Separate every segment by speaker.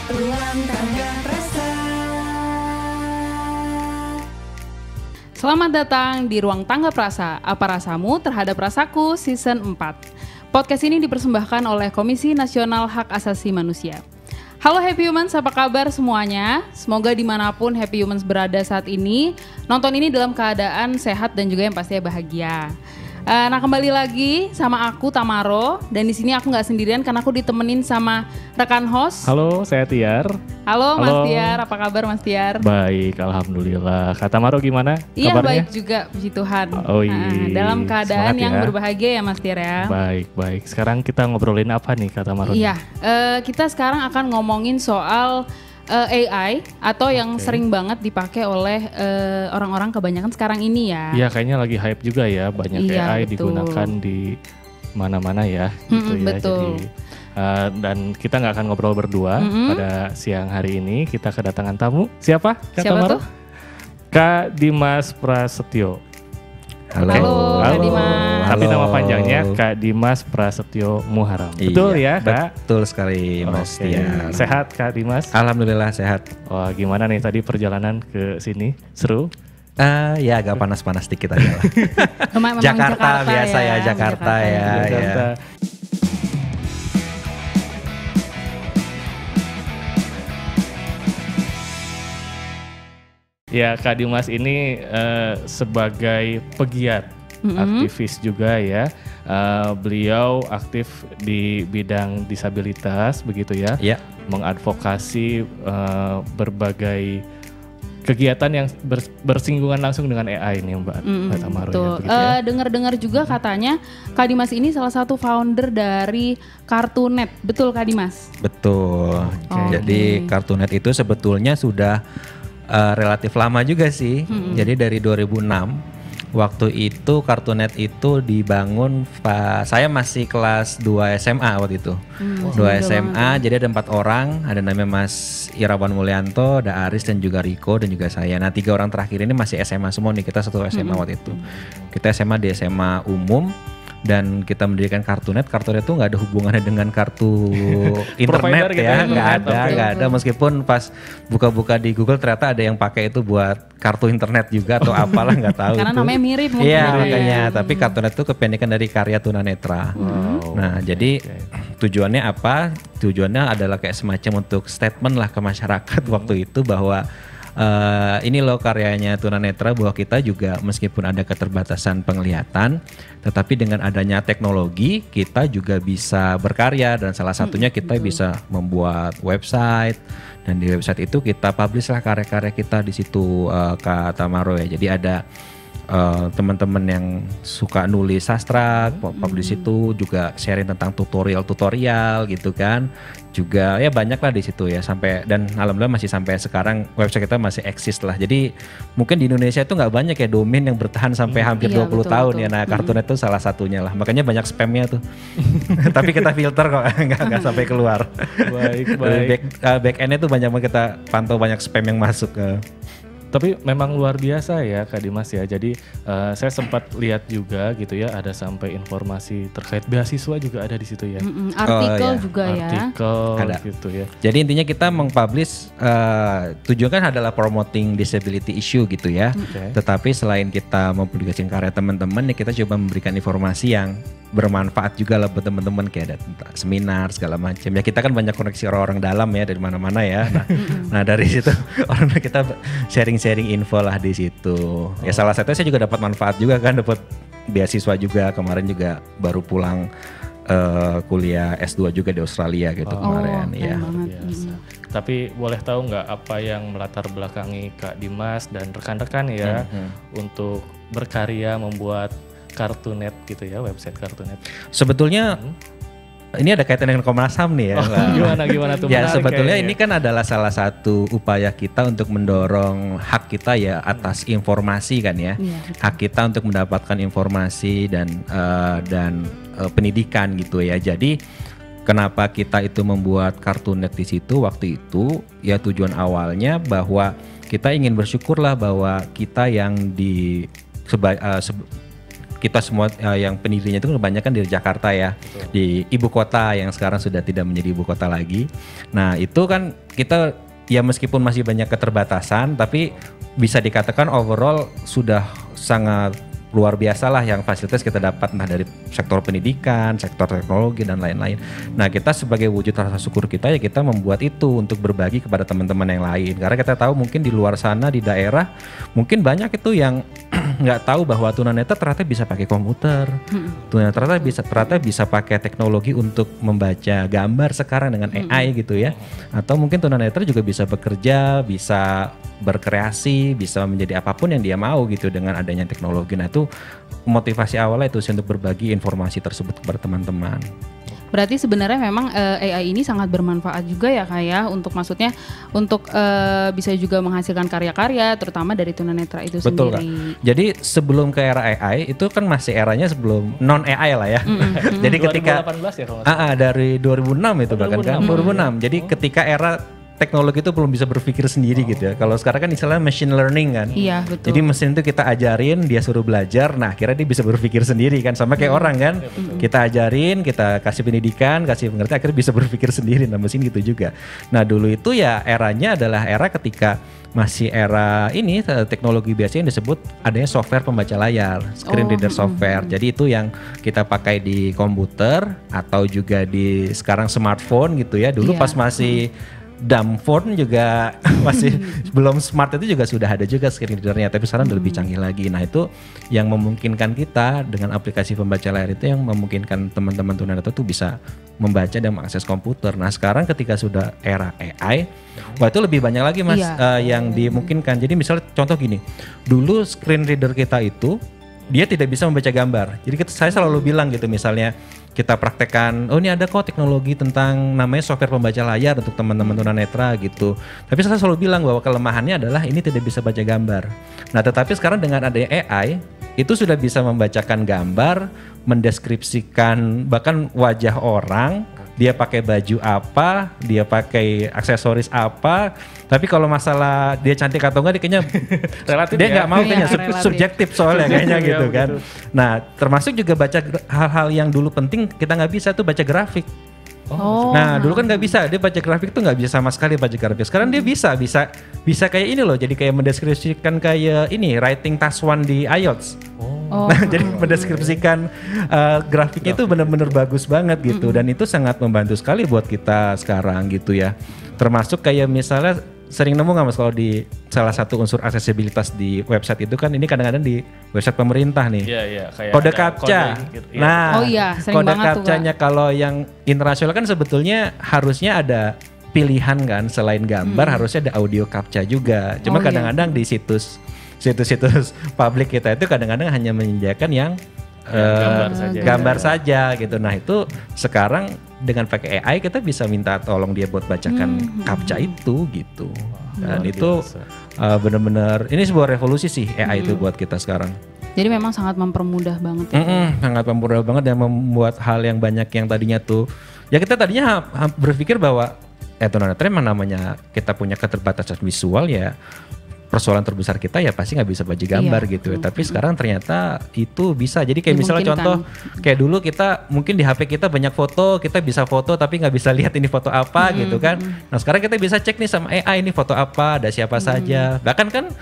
Speaker 1: Ruang Tangga Rasa.
Speaker 2: Selamat datang di Ruang Tangga Prasa. Apa rasamu terhadap rasaku season 4. Podcast ini dipersembahkan oleh Komisi Nasional Hak Asasi Manusia. Halo Happy Humans, apa kabar semuanya? Semoga dimanapun Happy Humans berada saat ini, nonton ini dalam keadaan sehat dan juga yang pastinya bahagia. Nah, kembali lagi sama aku Tamaro, dan di sini aku nggak sendirian karena aku ditemenin sama rekan host.
Speaker 3: Halo, saya Tiar.
Speaker 2: Halo Mas Tiar, apa kabar Mas Tiar?
Speaker 3: Baik, alhamdulillah. Kak Tamaro gimana
Speaker 2: Iya,
Speaker 3: kabarnya?
Speaker 2: baik juga, puji Tuhan.
Speaker 3: Oh iya,
Speaker 2: dalam keadaan
Speaker 3: semangat
Speaker 2: yang
Speaker 3: ya.
Speaker 2: berbahagia ya Mas Tiar ya.
Speaker 3: Baik. Sekarang kita ngobrolin apa nih Kak Tamaro?
Speaker 2: Iya, kita sekarang akan ngomongin soal AI atau yang sering banget dipakai oleh orang-orang kebanyakan sekarang ini ya.
Speaker 3: Iya, kayaknya lagi hype juga ya, banyak
Speaker 2: Iya,
Speaker 3: AI
Speaker 2: betul.
Speaker 3: digunakan di mana-mana ya, gitu ya.
Speaker 2: betul.
Speaker 3: Jadi dan kita nggak akan ngobrol berdua pada siang hari ini. Kita kedatangan tamu. Siapa? Kak
Speaker 2: Siapa
Speaker 3: Tamaro?
Speaker 2: tuh?
Speaker 3: Kak Dimas Prasetyo.
Speaker 2: Halo,
Speaker 3: Oke.
Speaker 2: Kak Dimas.
Speaker 3: Tapi nama panjangnya Kak Dimas Prasetyo Muharam. Betul ya, Kak?
Speaker 4: Betul sekali Mas
Speaker 3: Oke.
Speaker 4: Tiar.
Speaker 3: Sehat Kak Dimas?
Speaker 4: Alhamdulillah sehat.
Speaker 3: Wah, gimana nih tadi perjalanan ke sini? Seru?
Speaker 4: Ya agak panas-panas dikit aja lah.
Speaker 2: Memang
Speaker 4: Jakarta biasa ya, Jakarta ya.
Speaker 3: Jakarta. Ya, Kak Dimas ini sebagai pegiat, aktivis juga ya. Beliau aktif di bidang disabilitas begitu ya.
Speaker 4: Iya.
Speaker 3: Mengadvokasi berbagai kegiatan yang bersinggungan langsung dengan AI nih Mbak Tamaro ya,
Speaker 2: Betul.
Speaker 3: begitu ya.
Speaker 2: Dengar-dengar juga katanya Kak Dimas ini salah satu founder dari Kartunet. Betul Kak Dimas?
Speaker 4: Betul. Jadi Kartunet itu sebetulnya sudah relatif lama juga sih. Jadi dari 2006 waktu itu Kartunet itu dibangun saya masih kelas 2 SMA waktu itu. 2 SMA, jadi ada 4 orang, ada namanya Mas Irawan Mulyanto, ada Aris dan juga Riko dan juga saya. Nah 3 orang terakhir ini masih SMA semua nih, kita satu SMA waktu itu. Kita SMA di SMA umum dan kita mendirikan Kartunet. Kartunet itu nggak ada hubungannya dengan kartu internet
Speaker 3: Provider gitu
Speaker 4: ya,
Speaker 3: ya,
Speaker 4: nggak ada. Meskipun pas buka-buka di Google ternyata ada yang pakai itu buat kartu internet juga atau apalah nggak tahu.
Speaker 2: Karena
Speaker 4: itu.
Speaker 2: namanya mirip mungkin.
Speaker 4: Iya
Speaker 2: ya.
Speaker 4: makanya. Tapi Kartunet itu kependekan dari karya tunanetra. Nah jadi tujuannya apa? Tujuannya adalah kayak semacam untuk statement lah ke masyarakat waktu itu bahwa ini loh karyanya tunanetra, bahwa kita juga meskipun ada keterbatasan penglihatan, tetapi dengan adanya teknologi kita juga bisa berkarya, dan salah satunya kita bisa membuat website, dan di website itu kita publish lah karya-karya kita di situ Kak Tamaro ya. Jadi ada teman-teman yang suka nulis sastra, publish itu juga sharing tentang tutorial gitu kan. Juga ya banyak lah di situ ya, sampai, dan alhamdulillah masih sampai sekarang website kita masih eksis lah. Jadi mungkin di Indonesia itu nggak banyak ya domain yang bertahan sampai hampir
Speaker 2: Iya,
Speaker 4: 20
Speaker 2: betul,
Speaker 4: tahun
Speaker 2: betul.
Speaker 4: ya. Nah Kartunet itu salah satunya lah, makanya banyak spamnya tuh. Tapi kita filter kok, nggak sampai keluar.
Speaker 3: Baik.
Speaker 4: Back endnya tuh banyak banget kita pantau, banyak spam yang masuk ke.
Speaker 3: Tapi memang luar biasa ya Kak Dimas ya. Jadi saya sempat lihat juga gitu ya, ada sampai informasi terkait beasiswa juga ada di situ ya.
Speaker 2: Artikel
Speaker 4: iya.
Speaker 2: juga ya.
Speaker 3: Artikel
Speaker 4: Ada.
Speaker 3: gitu ya.
Speaker 4: Jadi intinya kita mengpublish, tujuan kan adalah promoting disability issue gitu ya.
Speaker 3: Oke.
Speaker 4: Tetapi selain kita mempublikasikan karya teman-teman, ya kita coba memberikan informasi yang bermanfaat juga lah buat teman-teman, kayak ada seminar segala macam. Ya kita kan banyak koneksi orang-orang dalam ya dari mana-mana ya. Nah dari situ orang kita sharing info lah di situ. Ya salah satunya saya juga dapat manfaat juga kan, dapat beasiswa juga, kemarin juga baru pulang kuliah S2 juga di Australia gitu kemarin ya.
Speaker 2: keren banget.
Speaker 3: Biasa. Tapi boleh tahu nggak apa yang melatar belakangi Kak Dimas dan rekan-rekan ya untuk berkarya membuat Kartunet gitu ya, website Kartunet.
Speaker 4: Sebetulnya ini ada kaitan dengan Komnas HAM nih ya.
Speaker 3: Gimana tuh?
Speaker 4: Ya
Speaker 3: Menarik
Speaker 4: sebetulnya
Speaker 3: kayaknya.
Speaker 4: ini kan adalah salah satu upaya kita untuk mendorong hak kita ya atas informasi kan ya.
Speaker 2: Iya,
Speaker 4: Hak kita untuk mendapatkan informasi dan pendidikan gitu ya. Jadi kenapa kita itu membuat Kartunet di situ waktu itu ya, tujuan awalnya bahwa kita ingin bersyukurlah bahwa kita yang kita semua yang pendirinya itu kebanyakan dari Jakarta ya. Betul. Di ibu kota yang sekarang sudah tidak menjadi ibu kota lagi. Nah itu kan kita ya meskipun masih banyak keterbatasan tapi bisa dikatakan overall sudah sangat luar biasa lah yang fasilitas kita dapat entah dari sektor pendidikan, sektor teknologi dan lain-lain. Nah kita sebagai wujud rasa syukur kita ya kita membuat itu untuk berbagi kepada teman-teman yang lain. Karena kita tahu mungkin di luar sana di daerah mungkin banyak itu yang nggak tahu bahwa tunanetra ternyata bisa pakai komputer, ternyata bisa pakai teknologi untuk membaca gambar sekarang dengan AI gitu ya. Atau mungkin tunanetra juga bisa bekerja, bisa berkreasi, bisa menjadi apapun yang dia mau gitu dengan adanya teknologi. Nah itu motivasi awalnya itu sih untuk berbagi informasi tersebut kepada teman-teman.
Speaker 2: Berarti sebenarnya memang AI ini sangat bermanfaat juga ya Kak ya untuk maksudnya untuk bisa juga menghasilkan karya-karya terutama dari tunanetra itu
Speaker 4: Betul,
Speaker 2: sendiri.
Speaker 4: Kak. Jadi sebelum ke era AI itu kan masih eranya sebelum non AI lah ya. Jadi ketika
Speaker 3: 2018 ya kalau nggak salah.
Speaker 4: Dari 2006 itu bahkan kan 2006. Jadi ketika era teknologi itu belum bisa berpikir sendiri gitu ya. Kalau sekarang kan istilahnya machine learning kan.
Speaker 2: Iya, betul.
Speaker 4: Jadi mesin itu kita ajarin, dia suruh belajar, nah akhirnya dia bisa berpikir sendiri kan. Sama kayak orang kan. Kita ajarin, kita kasih pendidikan, kasih pengertian, akhirnya bisa berpikir sendiri. Nah mesin gitu juga. Nah dulu itu ya eranya adalah era ketika masih era ini teknologi biasa yang disebut adanya software pembaca layar, screen reader software. Jadi itu yang kita pakai di komputer atau juga di sekarang smartphone gitu ya. Dulu pas masih dumb phone juga masih belum smart itu juga sudah ada juga screen readernya, tapi sekarang udah lebih canggih lagi. Nah itu yang memungkinkan kita dengan aplikasi pembaca layar itu yang memungkinkan teman-teman tunanetra itu bisa membaca dan mengakses komputer. Nah sekarang ketika sudah era AI, wah itu lebih banyak lagi mas yang dimungkinkan. Jadi misalnya contoh gini, dulu screen reader kita itu dia tidak bisa membaca gambar. Jadi saya selalu bilang gitu misalnya kita praktekkan, oh ini ada kok teknologi tentang namanya software pembaca layar untuk teman-teman tunanetra gitu. Tapi saya selalu bilang bahwa kelemahannya adalah ini tidak bisa baca gambar. Nah tetapi sekarang dengan adanya AI, itu sudah bisa membacakan gambar, mendeskripsikan bahkan wajah orang, dia pakai baju apa, dia pakai aksesoris apa. Tapi kalau masalah dia cantik atau enggak, dia kayaknya relatif dia nggak mau kayaknya subjektif soalnya kayaknya gitu kan. Nah termasuk juga baca hal-hal yang dulu penting kita nggak bisa tuh baca grafik. Nah dulu kan nggak bisa, dia baca grafik tuh nggak bisa sama sekali baca grafik. Sekarang dia bisa kayak ini loh, jadi kayak mendeskripsikan kayak ini writing task 1 di IELTS. Nah jadi mendeskripsikan grafiknya itu benar-benar bagus banget gitu, dan itu sangat membantu sekali buat kita sekarang gitu ya. Termasuk kayak misalnya sering nemu nggak mas kalau di salah satu unsur aksesibilitas di website itu kan ini kadang-kadang di website pemerintah nih.
Speaker 3: Iya, kayak
Speaker 4: kode captcha.
Speaker 3: Gitu.
Speaker 4: Nah,
Speaker 2: sering
Speaker 4: kode
Speaker 2: banget
Speaker 4: captcha-nya kalau yang internasional kan sebetulnya harusnya ada pilihan kan, selain gambar harusnya ada audio captcha juga. Cuma kadang-kadang di situs publik kita itu kadang-kadang hanya menyediakan yang gambar saja gitu. Nah itu sekarang dengan pakai AI kita bisa minta tolong dia buat bacakan captcha itu gitu. Dan itu benar-benar ini sebuah revolusi sih AI itu buat kita sekarang.
Speaker 2: Jadi memang sangat mempermudah banget ya.
Speaker 4: Sangat mempermudah banget dan membuat hal yang banyak yang tadinya tuh ya kita tadinya berpikir bahwa tunanetra emang namanya kita punya keterbatasan visual ya. Persoalan terbesar kita ya pasti nggak bisa baca gambar gitu ya. Tapi sekarang ternyata itu bisa. Jadi kayak misalnya contoh kayak dulu kita mungkin di HP kita banyak foto, kita bisa foto tapi nggak bisa lihat ini foto apa gitu kan. Nah sekarang kita bisa cek nih sama AI ini foto apa, ada siapa saja. Bahkan kan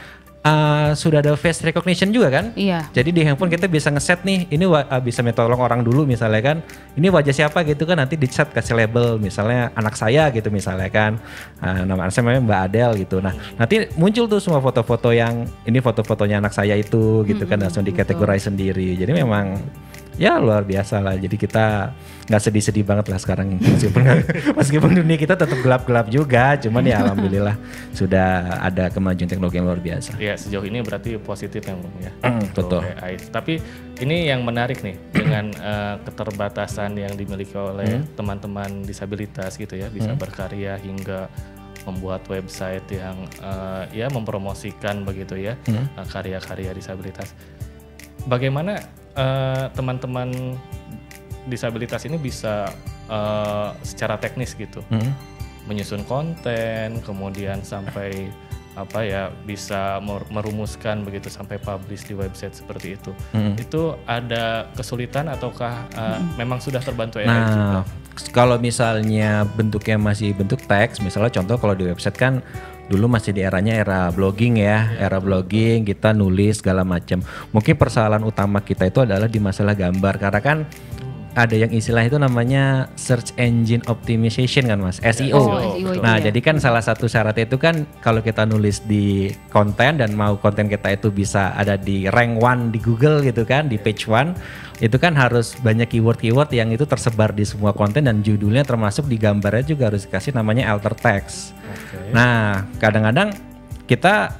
Speaker 4: sudah ada face recognition juga kan. Iya. Jadi di handphone kita bisa ngeset nih, ini bisa tolong orang dulu misalnya kan. Ini wajah siapa gitu kan, nanti di chat kasih label misalnya anak saya gitu misalnya kan. Nama saya namanya Mbak Adele gitu. Nah nanti muncul tuh semua foto-foto yang ini foto-fotonya anak saya itu gitu kan, langsung dikategorize sendiri. Jadi memang ya luar biasa lah. Jadi kita nggak sedih-sedih banget lah sekarang meskipun dunia kita tetap gelap-gelap juga, cuman ya alhamdulillah sudah ada kemajuan teknologi yang luar biasa.
Speaker 3: Ya sejauh ini berarti positif ya Bung ya.
Speaker 4: Betul.
Speaker 3: AI. Tapi ini yang menarik nih dengan keterbatasan yang dimiliki oleh teman-teman disabilitas gitu ya, bisa berkarya hingga membuat website yang ya mempromosikan begitu ya karya-karya disabilitas. Bagaimana teman-teman disabilitas ini bisa secara teknis gitu menyusun konten, kemudian sampai bisa merumuskan begitu sampai publish di website seperti itu. Itu ada kesulitan ataukah memang sudah terbantu AI juga?
Speaker 4: Kalau misalnya bentuknya masih bentuk teks, misalnya contoh kalau di website kan dulu masih di era blogging ya, era blogging kita nulis segala macam. Mungkin persoalan utama kita itu adalah di masalah gambar karena kan ada yang istilah itu namanya search engine optimization kan Mas, SEO. Nah, jadi kan salah satu syarat itu kan kalau kita nulis di konten dan mau konten kita itu bisa ada di rank 1 di Google gitu kan, di page 1, itu kan harus banyak keyword-keyword yang itu tersebar di semua konten dan judulnya termasuk di gambarnya juga harus dikasih namanya alter text. Nah, kadang-kadang kita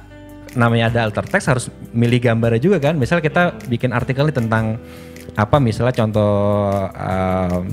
Speaker 4: namanya ada alter text harus milih gambarnya juga kan. Misal kita bikin artikel tentang misalnya contoh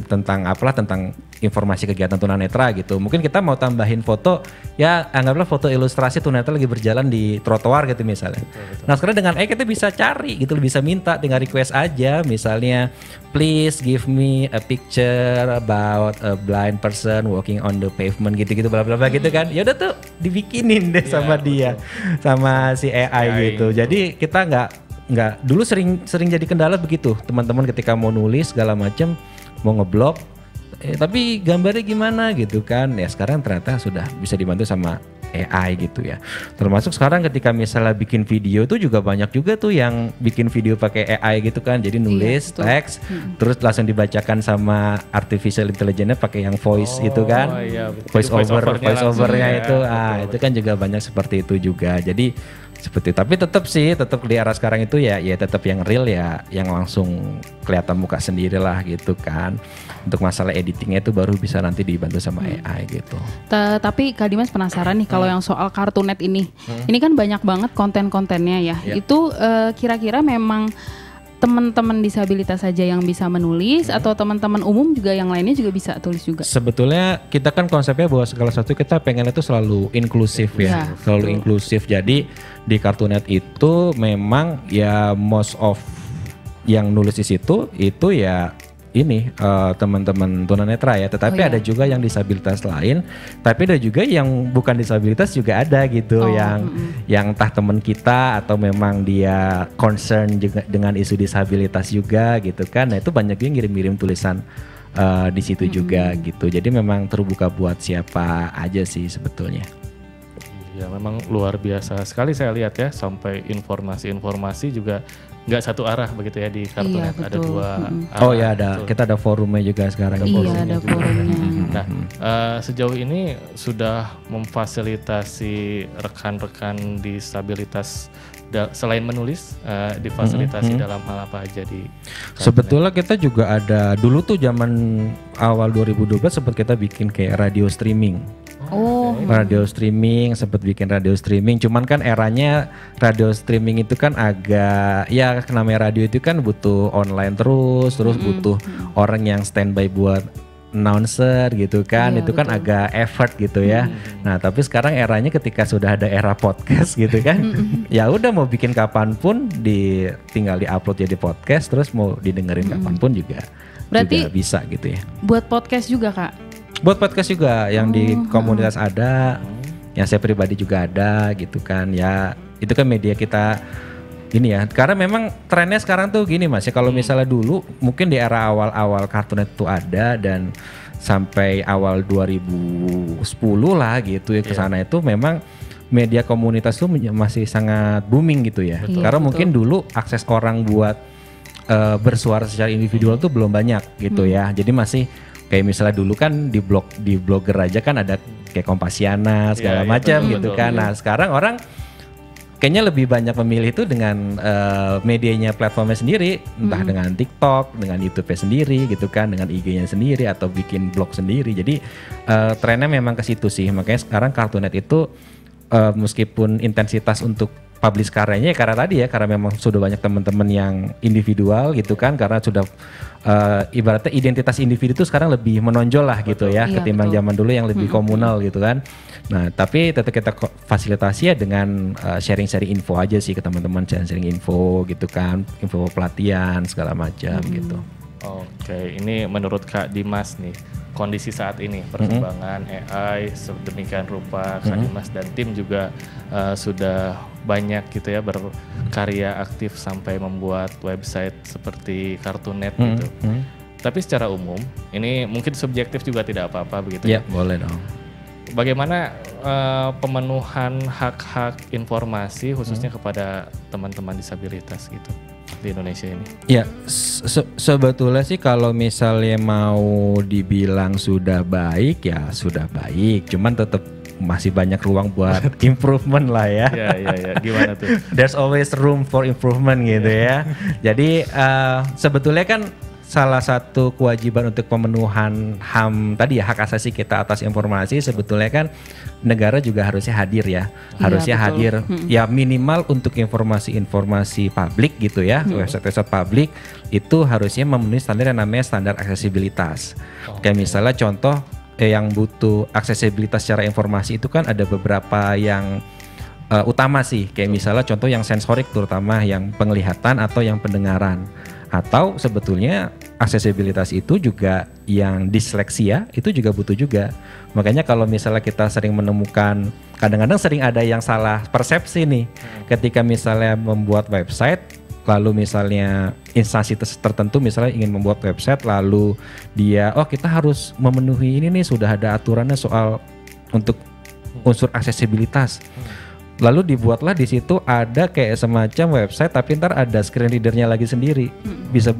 Speaker 4: tentang informasi kegiatan tunanetra gitu. Mungkin kita mau tambahin foto, ya anggaplah foto ilustrasi tunanetra lagi berjalan di trotoar gitu misalnya. Nah sekarang dengan kita bisa cari gitu, bisa minta, tinggal request aja misalnya, please give me a picture about a blind person walking on the pavement gitu-gitu bla bla bla gitu kan. Ya udah tuh dibikinin deh sama dia, sama si AI gitu. Jadi kita nggak dulu sering jadi kendala begitu teman-teman ketika mau nulis segala macam, mau ngeblog tapi gambarnya gimana gitu kan. Ya sekarang ternyata sudah bisa dibantu sama AI gitu ya. Termasuk sekarang ketika misalnya bikin video tuh juga banyak juga tuh yang bikin video pakai AI gitu kan. Jadi nulis teks terus langsung dibacakan sama artificial intelligence-nya pakai yang voice gitu kan. Voice overnya itu itu kan juga banyak seperti itu juga. Jadi seperti, tapi tetap di era sekarang itu ya tetap yang real ya, yang langsung kelihatan muka sendiri lah gitu kan. Untuk masalah editingnya itu baru bisa nanti dibantu sama AI gitu.
Speaker 2: Tapi Kak Dimas penasaran nih kalau yang soal Kartunet ini kan banyak banget konten-kontennya ya. Itu kira-kira memang teman-teman disabilitas saja yang bisa menulis atau teman-teman umum juga yang lainnya juga bisa tulis juga? Sebetulnya
Speaker 4: kita kan konsepnya bahwa segala sesuatu kita pengen itu selalu inklusif ya, selalu inklusif. Jadi di Kartunet itu memang ya most of yang nulis di situ itu ya ini teman-teman tunanetra ya, tetapi ada juga yang disabilitas lain, tapi ada juga yang bukan disabilitas juga ada gitu, yang entah teman kita atau memang dia concern juga dengan isu disabilitas juga gitu kan. Nah itu banyak yang ngirim-ngirim tulisan di situ juga gitu. Jadi memang terbuka buat siapa aja sih sebetulnya.
Speaker 3: Ya memang luar biasa sekali saya lihat ya, sampai informasi-informasi juga nggak satu arah begitu ya di Kartunet, ada dua arah.
Speaker 4: Oh ya ada, kita ada forumnya juga sekarang.
Speaker 2: Ada forumnya.
Speaker 3: Nah sejauh ini sudah memfasilitasi rekan-rekan disabilitas selain menulis, difasilitasi dalam hal apa aja di Kartunet?
Speaker 4: Sebetulnya kita juga ada, dulu tuh zaman awal 2012 sempat kita bikin kayak radio streaming. Radio streaming, sempat bikin radio streaming. Cuman kan eranya radio streaming itu kan agak, ya namanya radio itu kan butuh online terus butuh orang yang standby buat announcer gitu kan. Itu kan agak effort gitu ya. Nah tapi sekarang eranya ketika sudah ada era podcast gitu kan, ya udah mau bikin kapanpun tinggal diupload jadi podcast, terus mau didengerin kapanpun juga bisa gitu ya.
Speaker 2: Buat podcast juga Kak?
Speaker 4: Buat podcast juga yang di komunitas ada, yang saya pribadi juga ada gitu kan. Ya itu kan media kita ini ya. Karena memang trennya sekarang tuh gini Mas ya, kalau misalnya dulu mungkin di era awal-awal Kartunet itu ada dan sampai awal 2010 lah gitu ya kesana itu memang media komunitas tuh masih sangat booming gitu ya. Karena mungkin dulu akses orang buat bersuara secara individual tuh belum banyak gitu ya. Jadi masih kayak misalnya dulu kan di blogger aja kan ada kayak Kompasiana segala macam gitu kan. Nah sekarang orang kayaknya lebih banyak memilih itu dengan medianya, platformnya sendiri, entah dengan TikTok, dengan YouTube-nya sendiri gitu kan, dengan IG-nya sendiri atau bikin blog sendiri. Jadi trennya memang ke situ sih. Makanya sekarang Kartunet itu meskipun intensitas untuk publish karyanya karena tadi ya, karena memang sudah banyak teman-teman yang individual gitu kan, karena sudah ibaratnya identitas individu itu sekarang lebih menonjol lah gitu ya, ketimbang zaman dulu yang lebih komunal gitu kan. Nah tapi tetap kita fasilitasi ya dengan sharing-sharing info aja sih ke teman-teman, sharing info gitu kan, info pelatihan segala macam gitu.
Speaker 3: Oke, ini menurut Kak Dimas nih, kondisi saat ini, perkembangan AI sedemikian rupa. Kak Dimas dan tim juga sudah banyak gitu ya berkarya aktif sampai membuat website seperti Kartunet gitu. Tapi secara umum, ini mungkin subjektif juga tidak apa-apa begitu
Speaker 4: ya? Boleh dong.
Speaker 3: Bagaimana pemenuhan hak-hak informasi khususnya kepada teman-teman disabilitas gitu di Indonesia ini?
Speaker 4: Ya, sebetulnya sih kalau misalnya mau dibilang sudah baik ya sudah baik, cuman tetap masih banyak ruang buat improvement lah ya.
Speaker 3: Ya, gimana tuh?
Speaker 4: There's always room for improvement gitu ya. Jadi sebetulnya kan salah satu kewajiban untuk pemenuhan HAM tadi ya, hak asasi kita atas informasi, sebetulnya kan negara juga harusnya hadir ya. Harusnya hadir ya minimal untuk informasi-informasi publik gitu ya, website-website publik itu harusnya memenuhi standar yang namanya standar aksesibilitas. Kayak misalnya contoh yang butuh aksesibilitas secara informasi itu kan ada beberapa yang utama sih, kayak misalnya contoh yang sensorik terutama yang penglihatan atau yang pendengaran. Atau sebetulnya aksesibilitas itu juga yang disleksia itu juga butuh juga. Makanya kalau misalnya kita sering menemukan, kadang-kadang sering ada yang salah persepsi nih. Ketika misalnya membuat website, lalu misalnya instansi tertentu misalnya ingin membuat website, lalu dia, oh kita harus memenuhi ini nih, sudah ada aturannya soal untuk unsur aksesibilitas. Lalu dibuatlah di situ ada kayak semacam website tapi ntar ada screen readernya lagi sendiri,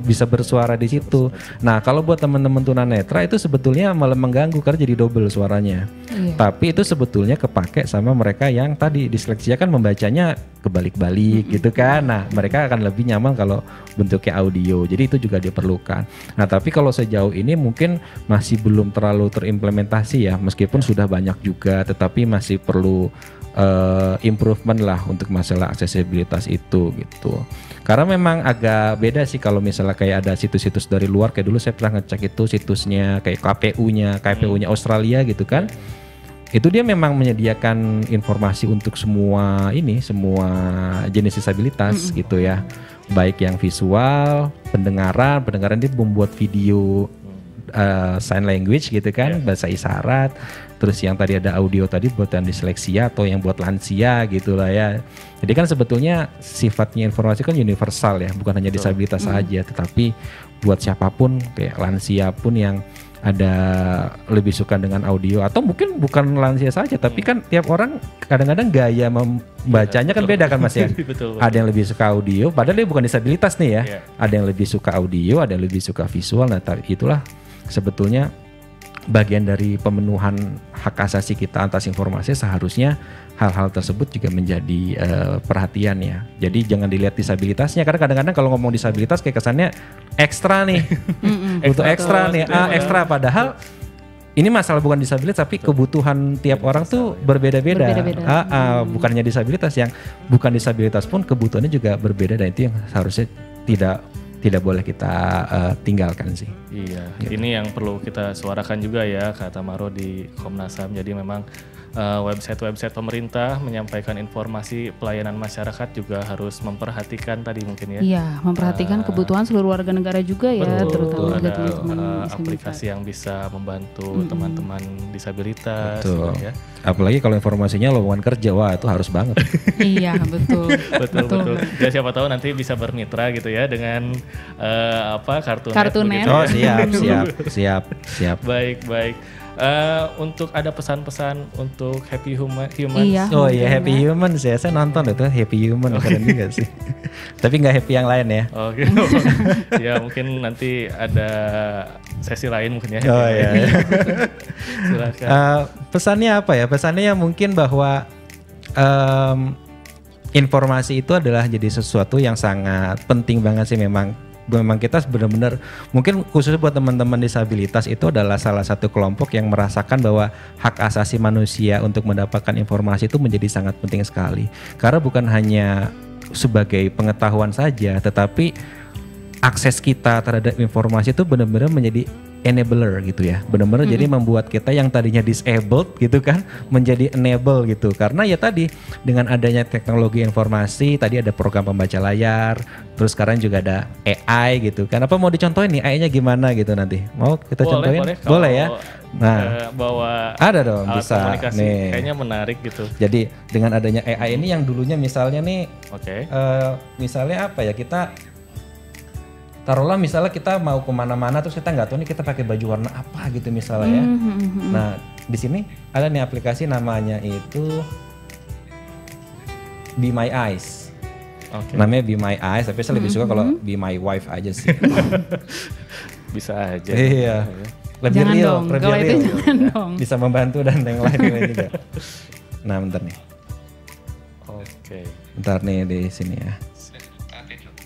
Speaker 4: bisa bersuara di situ. Nah kalau buat teman-teman tunanetra itu sebetulnya malah mengganggu karena jadi double suaranya. Tapi itu sebetulnya kepake sama mereka yang tadi disleksia kan membacanya kebalik-balik gitu kan. Nah mereka akan lebih nyaman kalau bentuknya audio. Jadi itu juga diperlukan. Nah tapi kalau sejauh ini mungkin masih belum terlalu terimplementasi ya, meskipun sudah banyak juga, tetapi masih perlu improvement lah untuk masalah aksesibilitas itu gitu. Karena memang agak beda sih kalau misalnya kayak ada situs-situs dari luar, kayak dulu saya pernah ngecek itu situsnya kayak KPU-nya Australia gitu kan. Itu dia memang menyediakan informasi untuk semua jenis disabilitas gitu ya. Baik yang visual, pendengaran dia membuat video sign language gitu kan, bahasa isyarat. Terus yang tadi ada audio tadi buat yang disleksia atau yang buat lansia gitu lah ya. Jadi kan sebetulnya sifatnya informasi kan universal ya, bukan hanya disabilitas saja, tetapi buat siapapun kayak lansia pun yang ada lebih suka dengan audio, atau mungkin bukan lansia saja, tapi kan tiap orang kadang-kadang gaya membacanya kan beda kan Mas ya.
Speaker 3: Betul.
Speaker 4: Ada yang lebih suka audio, padahal dia bukan disabilitas nih ya. Ada yang lebih suka audio, ada yang lebih suka visual. Nah itulah sebetulnya bagian dari pemenuhan hak asasi kita atas informasi, seharusnya hal-hal tersebut juga menjadi perhatian ya. Jadi jangan dilihat disabilitasnya, karena kadang-kadang kalau ngomong disabilitas kayak kesannya ekstra nih, butuh ekstra nih, ekstra. Padahal ini masalah bukan disabilitas, tapi kebutuhan tiap orang tuh berbeda-beda. Bukan hanya disabilitas, yang bukan disabilitas pun kebutuhannya juga berbeda, dan itu yang seharusnya tidak boleh kita tinggalkan sih.
Speaker 3: Iya, gitu. Ini yang perlu kita suarakan juga ya, kata Maro di Komnas HAM. Jadi memang website-website pemerintah menyampaikan informasi pelayanan masyarakat juga harus memperhatikan tadi mungkin ya.
Speaker 2: Iya, memperhatikan kebutuhan seluruh warga negara juga ya, terutama
Speaker 3: ada
Speaker 2: teman-teman
Speaker 3: aplikasi yang bisa membantu teman-teman disabilitas.
Speaker 4: Betul.
Speaker 3: Ya.
Speaker 4: Apalagi kalau informasinya lowongan kerja, wah itu harus banget.
Speaker 2: Iya, betul.
Speaker 3: betul. Ya siapa tahu nanti bisa bermitra gitu ya dengan
Speaker 2: Kartunet.
Speaker 4: Oh siap.
Speaker 3: Baik. Untuk ada pesan-pesan untuk Happy Human.
Speaker 2: Iya,
Speaker 4: oh iya, Happy Human saya nonton itu Happy Human, keren juga sih. Tapi nggak happy yang lain ya.
Speaker 3: Oke. Ya mungkin nanti ada sesi lain mungkin ya.
Speaker 4: Oh iya.
Speaker 3: Silakan.
Speaker 4: Pesannya apa ya? Pesannya mungkin bahwa informasi itu adalah jadi sesuatu yang sangat penting banget sih. Memang kita benar-benar, mungkin khusus buat teman-teman disabilitas itu adalah salah satu kelompok yang merasakan bahwa hak asasi manusia untuk mendapatkan informasi itu menjadi sangat penting sekali. Karena bukan hanya sebagai pengetahuan saja, tetapi akses kita terhadap informasi itu benar-benar menjadi enabler gitu ya. Benar-benar jadi membuat kita yang tadinya disabled gitu kan menjadi enable gitu. Karena ya tadi dengan adanya teknologi informasi, tadi ada program pembaca layar, terus sekarang juga ada AI gitu kan. Apa mau dicontohin nih AI-nya gimana gitu nanti? Mau kita contohin? Boleh ya. Nah,
Speaker 3: bawa
Speaker 4: ada dong
Speaker 3: alat
Speaker 4: bisa
Speaker 3: komunikasi
Speaker 4: nih.
Speaker 3: kayaknya menarik gitu.
Speaker 4: Jadi dengan adanya AI ini yang dulunya misalnya nih, misalnya apa ya, kita taruhlah misalnya kita mau kemana-mana terus kita nggak tahu nih kita pakai baju warna apa gitu misalnya ya. Nah di sini ada nih aplikasi namanya itu Be My Eyes. Namanya Be My Eyes, tapi saya lebih suka kalau Be My Wife aja sih.
Speaker 3: Bisa aja.
Speaker 4: Iya. Lebih
Speaker 2: Jangan
Speaker 4: real,
Speaker 2: dong,
Speaker 4: lebih
Speaker 2: kalau itu
Speaker 4: real.
Speaker 2: jangan dong.
Speaker 4: Bisa membantu dan yang lain juga. Nah bentar nih. Bentar nih di sini ya.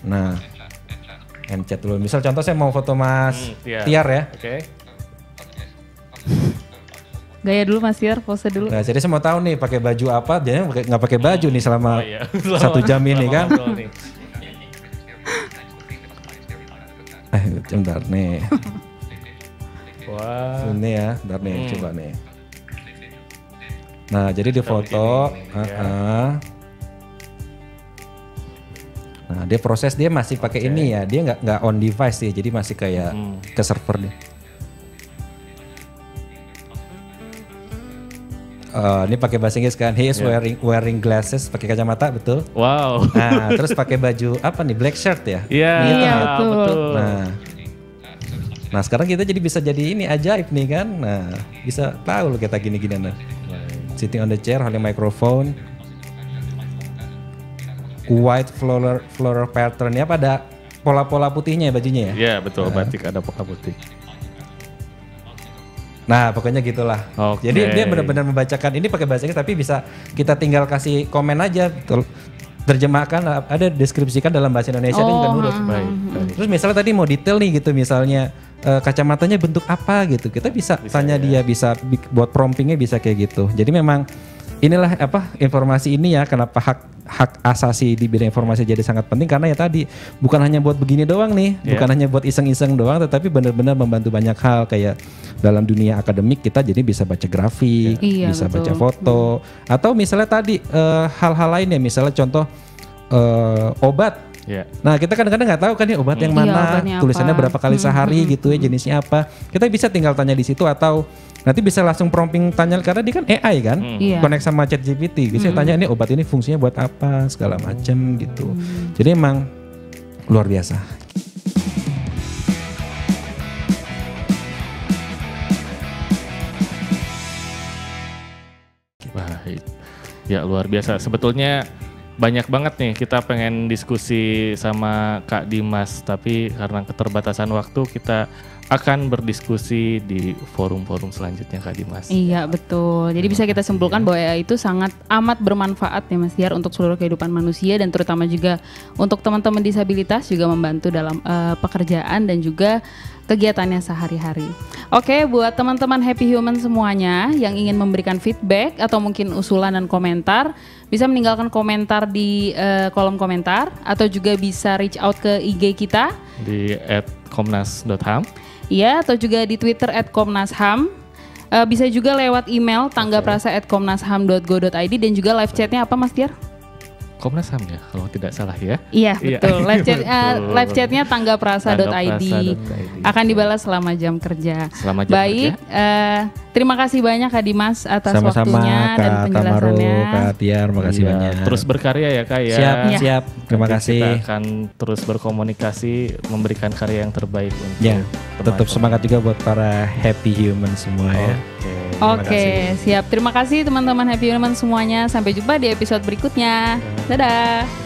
Speaker 4: Nah. Chat dulu. Misal contoh saya mau foto Mas Tiar ya.
Speaker 2: Gaya dulu Mas Tiar, pose dulu.
Speaker 4: Nah, jadi saya mau tahu nih pakai baju apa. Dia nggak pakai baju nih selama 1 jam ini kan. Bentar nih.
Speaker 3: Wah.
Speaker 4: Ini ya, bentar nih, coba nih. Nah, jadi di foto. Nah, dia proses dia masih pakai ini ya, dia nggak on device ya, jadi masih kayak ke server deh. Ini pakai bahasa Inggris kan, he is wearing glasses, pakai kacamata, betul?
Speaker 3: Wow.
Speaker 4: Nah, terus pakai baju apa nih, black shirt ya?
Speaker 3: Iya, betul.
Speaker 4: Nah, sekarang kita bisa jadi ini ajaib nih kan, nah bisa tahu loh kita gini-gini nah. Sitting on the chair, holding microphone. White floral pattern ya, pada pola-pola putihnya ya bajunya ya?
Speaker 3: Iya betul, batik ada pola putih.
Speaker 4: Nah pokoknya gitulah. Jadi dia benar-benar membacakan ini pakai bahasa Inggris, tapi bisa kita tinggal kasih komen aja, terjemahkan, ada deskripsikan dalam bahasa Indonesia dan juga nurut.
Speaker 3: Baik.
Speaker 4: Terus misalnya tadi mau detail nih gitu, misalnya kacamatanya bentuk apa gitu, kita bisa tanya dia, bisa buat promptingnya bisa kayak gitu. Jadi memang inilah informasi ini ya, kenapa hak asasi di bidang informasi jadi sangat penting, karena ya tadi bukan hanya buat begini doang nih, bukan hanya buat iseng-iseng doang, tetapi benar-benar membantu banyak hal. Kayak dalam dunia akademik kita jadi bisa baca grafik, bisa baca foto, atau misalnya tadi hal-hal lainnya, misalnya contoh obat. Nah kita kadang-kadang nggak tahu kan ya obat yang mana, tulisannya berapa kali sehari gitu ya, jenisnya apa. Kita bisa tinggal tanya di situ, atau nanti bisa langsung prompting tanya, karena dia kan AI kan, connect sama ChatGPT. Bisa tanya ini obat ini fungsinya buat apa, segala macam gitu. Jadi emang luar biasa.
Speaker 3: Baik. Ya luar biasa. Sebetulnya banyak banget nih kita pengen diskusi sama Kak Dimas, tapi karena keterbatasan waktu kita akan berdiskusi di forum-forum selanjutnya Kak Dimas.
Speaker 2: Iya betul. Jadi bisa kita simpulkan bahwa AI itu sangat amat bermanfaat ya Mas Tiar untuk seluruh kehidupan manusia, dan terutama juga untuk teman-teman disabilitas, juga membantu dalam pekerjaan dan juga kegiatannya sehari-hari. Oke, buat teman-teman Happy Human semuanya yang ingin memberikan feedback atau mungkin usulan dan komentar, bisa meninggalkan komentar di kolom komentar, atau juga bisa reach out ke IG kita
Speaker 3: di @komnas.ham.
Speaker 2: Iya, atau juga di Twitter @komnasham. Bisa juga lewat email tanggaprasa@komnasham.go.id, dan juga live chatnya apa Mas Tiar?
Speaker 3: Komnas HAM ya, kalau tidak salah ya.
Speaker 2: Iya betul. Live chatnya tanggaprasa.id. Akan dibalas selama jam kerja. Baik, terima kasih banyak Kak Dimas atas waktunya dan penjelasannya.
Speaker 4: Kak Tiar, makasih banyak.
Speaker 3: Terus berkarya ya Kak ya.
Speaker 4: Siap. Terima kasih.
Speaker 3: Kita akan terus berkomunikasi, memberikan karya yang terbaik untuk
Speaker 4: tetap semangat juga buat para Happy Human semua ya.
Speaker 2: Oke, siap. Terima kasih teman-teman Happy Human semuanya. Sampai jumpa di episode berikutnya. Dadah.